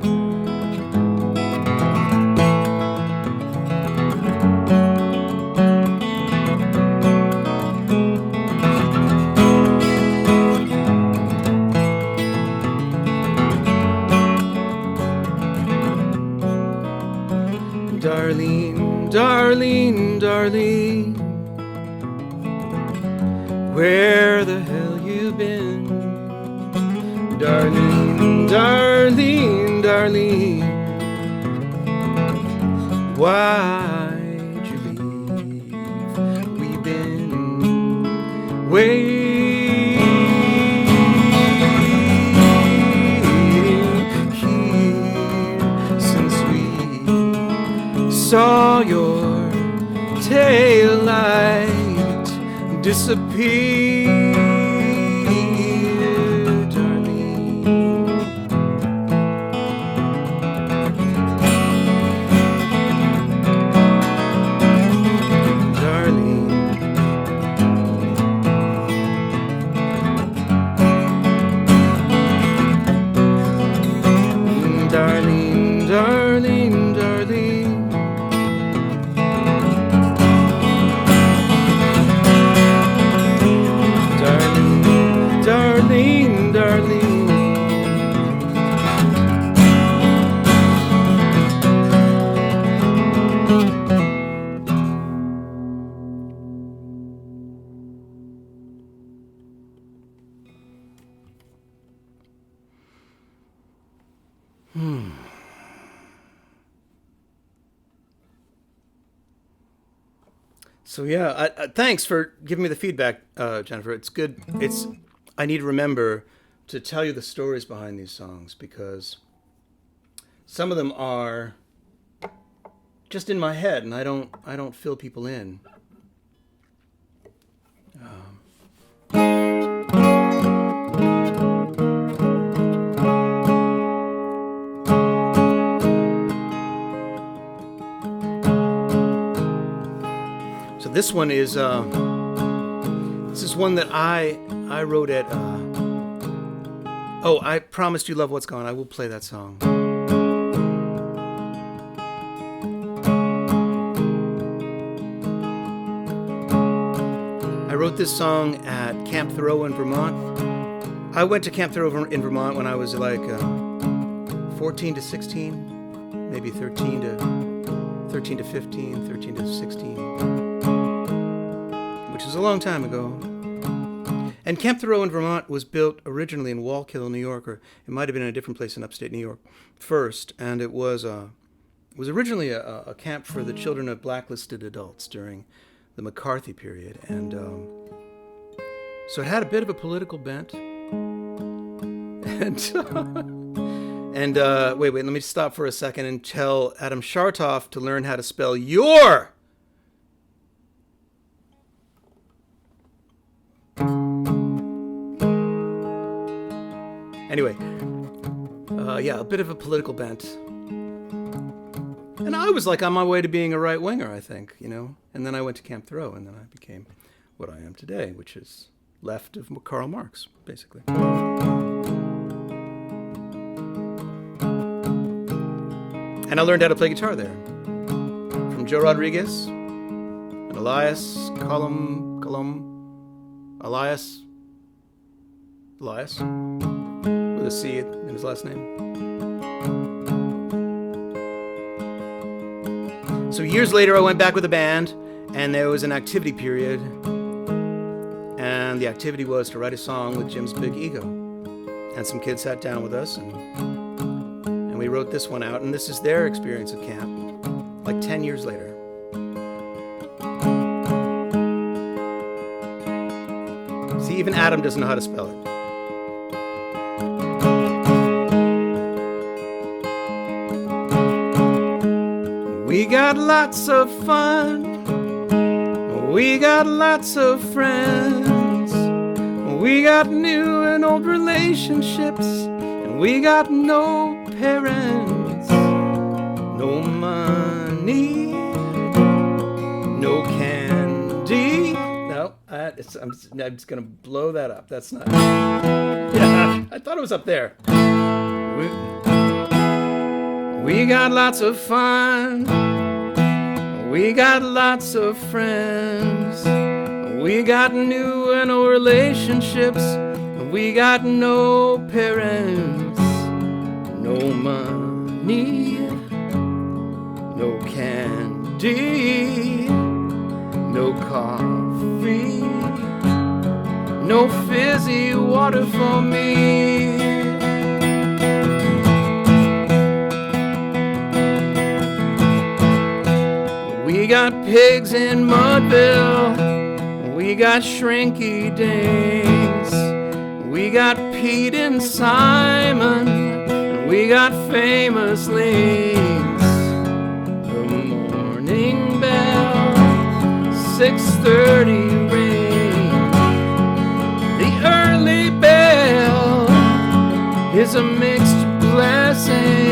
Darlene, Darlene, Darlene, where the hell you been? Darlene, Darlene, Darlene, why'd you leave? We've been waiting here since we saw your tail light disappear, darling. Darling, darling, darling, darling. Darlene, Darlene, So yeah, thanks for giving me the feedback, Jennifer. It's good. I need to remember to tell you the stories behind these songs, because some of them are just in my head, and I don't fill people in. So this one is one that I wrote at. Oh, I Promised You Love What's Gone. I will play that song. I wrote this song at Camp Thoreau in Vermont. I went to Camp Thoreau in Vermont when I was like 14 to 16, maybe 13 to 15, 13 to 16, which was a long time ago. And Camp Thoreau in Vermont was built originally in Wallkill, New York, or it might have been in a different place in upstate New York first. And it was originally a camp for the children of blacklisted adults during the McCarthy period. And so it had a bit of a political bent. And wait, let me stop for a second and tell Adam Shartoff to learn how to spell your. Anyway, yeah, a bit of a political bent. And I was like on my way to being a right-winger, I think, you know. And then I went to Camp Thoreau, and then I became what I am today, which is left of Karl Marx, basically. And I learned how to play guitar there from Joe Rodriguez and Elias Elias with a C in his last name. So years later, I went back with the band, and there was an activity period, and the activity was to write a song with Jim's Big Ego. And some kids sat down with us, and we wrote this one out, and this is their experience at camp, like 10 years later. See, even Adam doesn't know how to spell it. We got lots of fun, we got lots of friends, we got new and old relationships, and we got no parents, no money, no candy. No, I'm just gonna blow that up. That's not. Yeah, I thought it was up there. We got lots of fun, we got lots of friends, we got new and old relationships, we got no parents, no money, no candy, no coffee, no fizzy water for me. We got pigs in Mudville, we got Shrinky Dinks, we got Pete and Simon, and we got famous links. The morning bell, 6:30 ring, the early bell is a mixed blessing.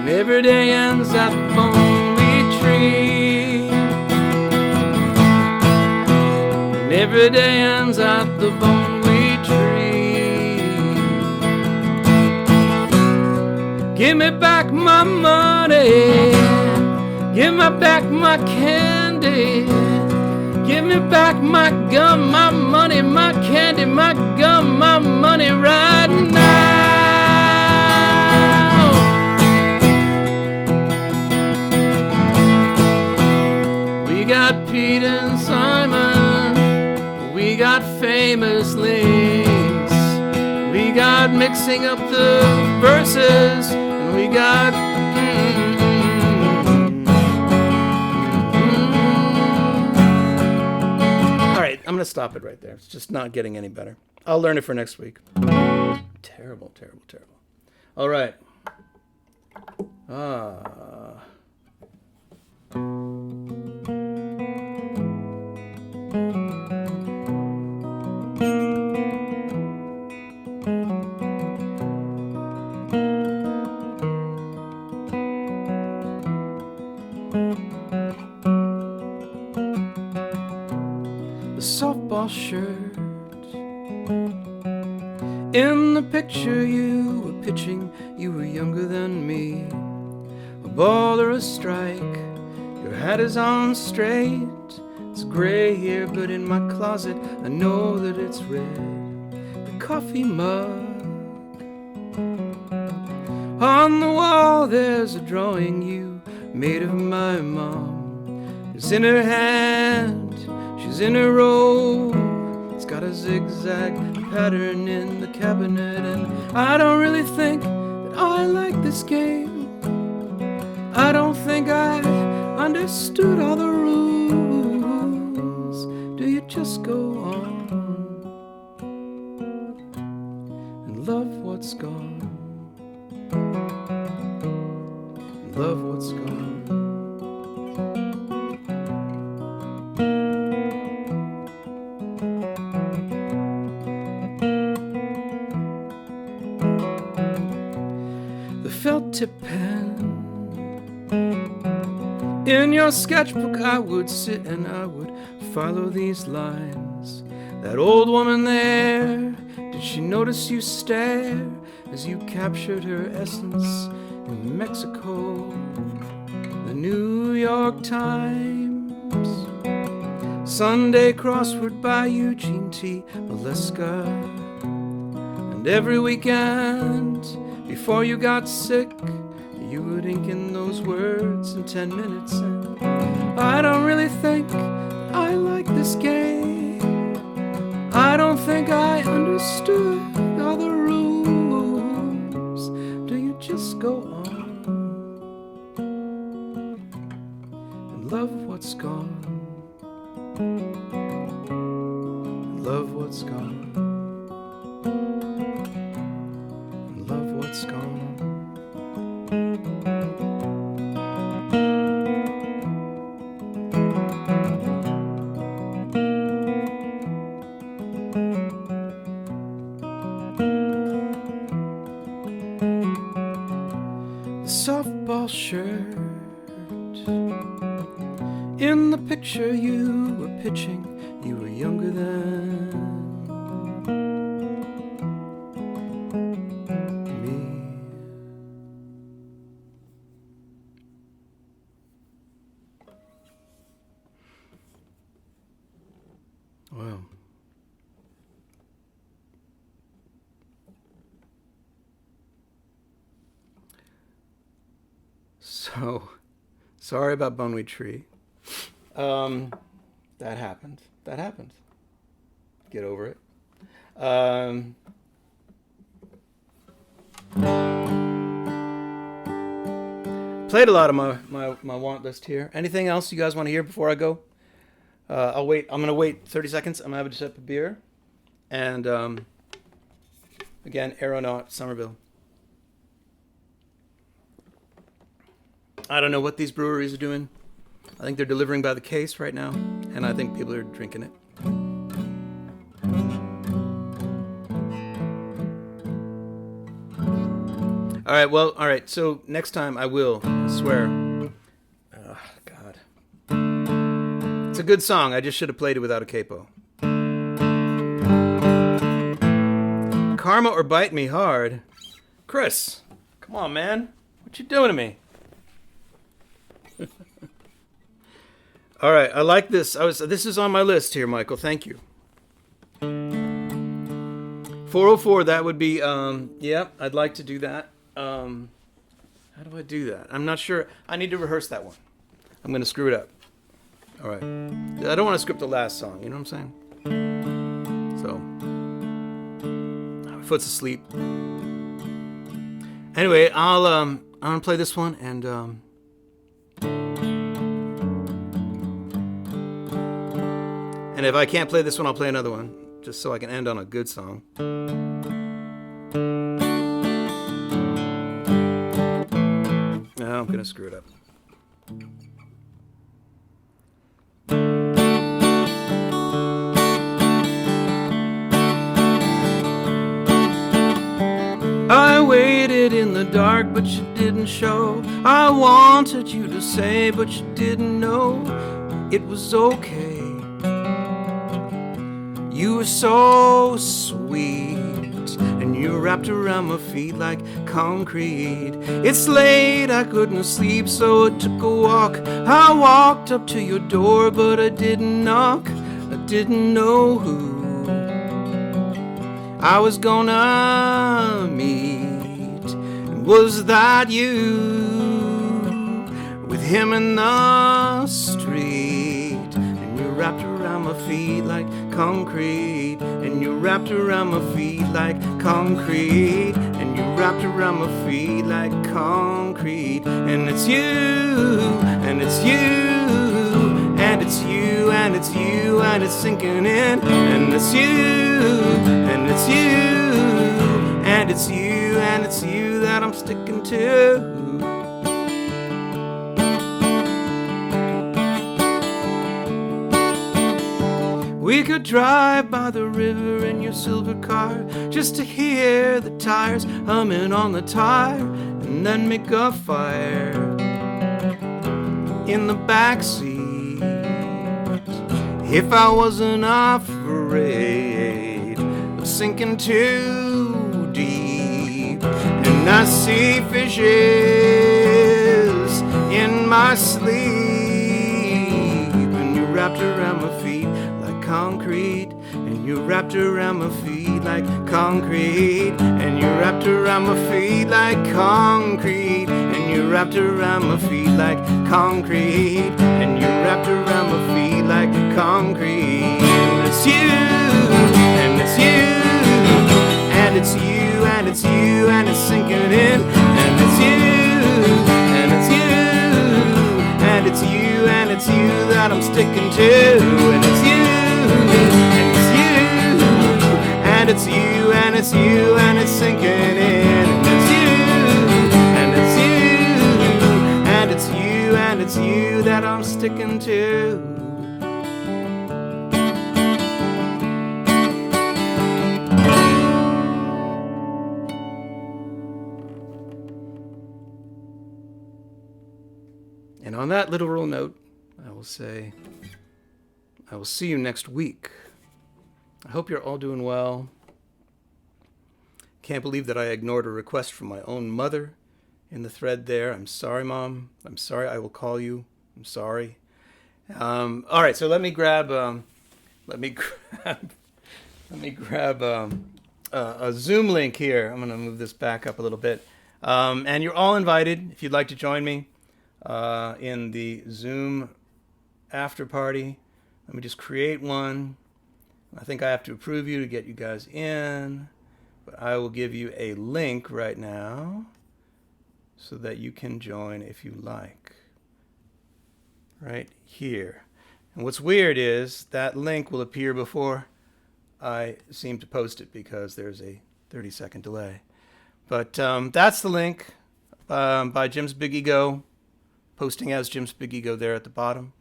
Every day ends at the lonely tree, and every day ends at the lonely tree. Give me back my money, give me back my candy, give me back my gum, my money, my candy, my gum, my money right now. We got Pete and Simon, we got famous links, we got mixing up the verses, and we got All right, I'm gonna stop it right there. It's just not getting any better. I'll learn it for next week. Terrible. All right. The softball shirt. In the picture you were pitching, you were younger than me. A ball or a strike, your hat is on straight. It's gray here, but in my closet I know that it's red. The coffee mug. On the wall there's a drawing you made of my mom. It's in her hand, she's in her robe. It's got a zigzag pattern in the cabinet, and I don't really think that I like this game. I don't think I understood all the rules. Do you just go on and love what's gone? Love what's gone. The felt tip pen in your sketchbook, I would sit and I would follow these lines. That old woman there, did she notice you stare as you captured her essence in Mexico, the New York Times, Sunday crossword by Eugene T. Valeska, and every weekend before you got sick, you would ink in those words in 10 minutes. And I don't really think I like this game. I don't think I understood all the rules. Do you just go on and love what's gone? And love what's gone. And love what's gone. Softball shirt. In the picture you were pitching, you were younger than me. Wow. So, sorry about Boneweed Tree. That happened. That happened. Get over it. Played a lot of my want list here. Anything else you guys want to hear before I go? I'll wait. I'm going to wait 30 seconds. I'm going to have a sip of beer. And, again, Aeronaut, Somerville. I don't know what these breweries are doing. I think they're delivering by the case right now, and I think people are drinking it. All right, so next time I will, I swear. Oh, God. It's a good song. I just should have played it without a capo. Karma or Bite Me Hard. Chris, come on, man. What you doing to me? All right, I like this. This is on my list here, Michael. Thank you. 404, that would be, yeah, I'd like to do that. How do I do that? I'm not sure. I need to rehearse that one. I'm going to screw it up. All right. I don't want to script the last song, you know what I'm saying? So, my foot's asleep. Anyway, I'm going to play this one, and, and if I can't play this one, I'll play another one, just so I can end on a good song. No, I'm going to screw it up. I waited in the dark, but you didn't show. I wanted you to say, but you didn't know it was okay. You were so sweet, and you wrapped around my feet like concrete. It's late, I couldn't sleep, so I took a walk. I walked up to your door, but I didn't knock. I didn't know who I was gonna meet. And was that you, with him in the street? And you wrapped around my feet like concrete, and you wrapped around my feet like concrete, and you wrapped around my feet like concrete. And it's you, and it's you, and it's you, and it's you, and it's sinking in. And it's you, and it's you, and it's you, and it's you that I'm sticking to. We could drive by the river in your silver car, just to hear the tires humming on the tire, and then make a fire in the backseat. If I wasn't afraid of sinking too deep. And and I see fishes in my sleep, and you're wrapped around my feet like concrete, and you're wrapped around my feet like concrete, and you're wrapped around my feet like concrete, and you're wrapped around my feet like concrete, and you're wrapped around my feet like concrete. And it's you, and it's you, and it's you, and it's you, and it's sinking in, and it's you, and it's you, and it's you, and it's you that I'm sticking to, and it's you, and it's you, and it's you, and it's you, and it's sinking in, and it's you, and it's you, and it's you, and it's you that I'm sticking to. And on that literal note, I will say, I will see you next week. I hope you're all doing well. Can't believe that I ignored a request from my own mother in the thread there. I'm sorry, Mom. I'm sorry. I will call you. I'm sorry. All right, so let me grab a Zoom link here. I'm going to move this back up a little bit. And you're all invited if you'd like to join me in the Zoom after party. Let me just create one. I think I have to approve you to get you guys in, but I will give you a link right now so that you can join if you like. Right here. And what's weird is that link will appear before I seem to post it because there's a 30-second delay. But that's the link by Jim's Big Ego, posting as Jim's Big Ego there at the bottom.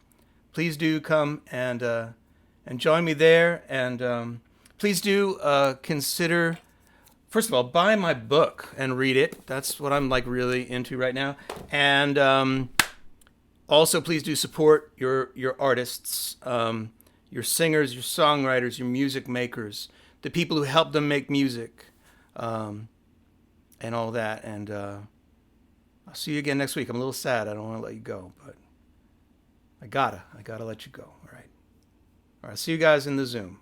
Please do come and join me there, and please do consider, first of all, buy my book and read it. That's what I'm like really into right now. And also, please do support your artists, your singers, your songwriters, your music makers, the people who help them make music, and all that. And I'll see you again next week. I'm a little sad. I don't want to let you go, but I gotta let you go. All right. See you guys in the Zoom.